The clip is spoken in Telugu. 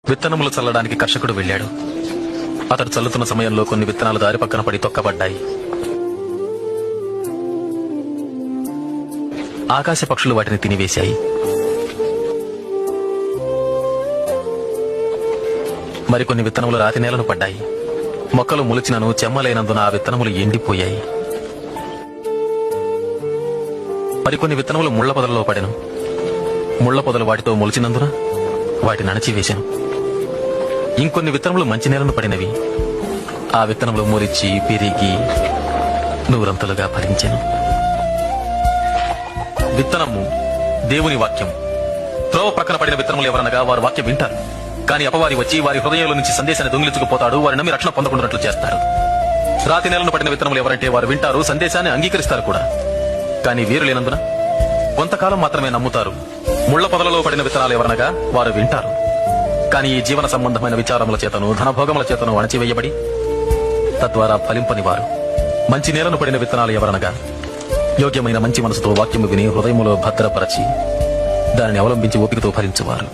విత్తనములు చల్లడానికి కర్షకుడు వెళ్ళాడు. అతడు చల్లుతున్న సమయంలో కొన్ని విత్తనాలు దారి పక్కన పడి తొక్కబడ్డాయి. ఆకాశ పక్షులు వాటిని తినివేశాయి. మరికొన్ని విత్తనములు రాతి నేలను పడ్డాయి. మొక్కలు మొలిచినను చెమ్మలైనందున ఆ విత్తనములు ఎండిపోయాయి. మరికొన్ని విత్తనములు ముళ్ల పొదలలో పడెను. ముళ్ల పొదలు వాటితో మొలిచినందున వాటిని అణచివేశాను. ఇంకొన్ని విత్తనములు మంచి నేలను పడినవి. ఆ విత్తనములు మొలిచి పెరిగి నూరంతలుగా ఫలించెను. విత్తనము దేవుని వాక్యం. త్రోవ ప్రక్కన పడిన విత్తనములు ఎవరనగా వారు వాక్యం వింటారు, కానీ అపవాది వచ్చి వారి హృదయంలో నుంచి సందేశాన్ని దొంగిలించుకుపోతాడు. వారి నమ్మి రక్షణ పొందకుండాట్లు చేస్తారు. రాతి నేలను పడిన విత్తనములు ఎవరంటే వారు వింటారు, సందేశాన్ని అంగీకరిస్తారు కూడా, కానీ వీరు లేనందున కొంతకాలం మాత్రమే నమ్ముతారు. ముళ్ల పొదలలో పడిన విత్తనాలు ఎవరనగా వారు వింటారు, కానీ ఈ జీవన సంబంధమైన విచారముల చేతను ధనభోగముల చేతను అణచివేయబడి తద్వారా ఫలింపని వారు. మంచి నేలను పడిన విత్తనాలు ఎవరనగా యోగ్యమైన మంచి మనసుతో వాక్యము విని హృదయములో భద్రపరచి దానిని అవలంబించి ఓపికతో ఫలించువారు.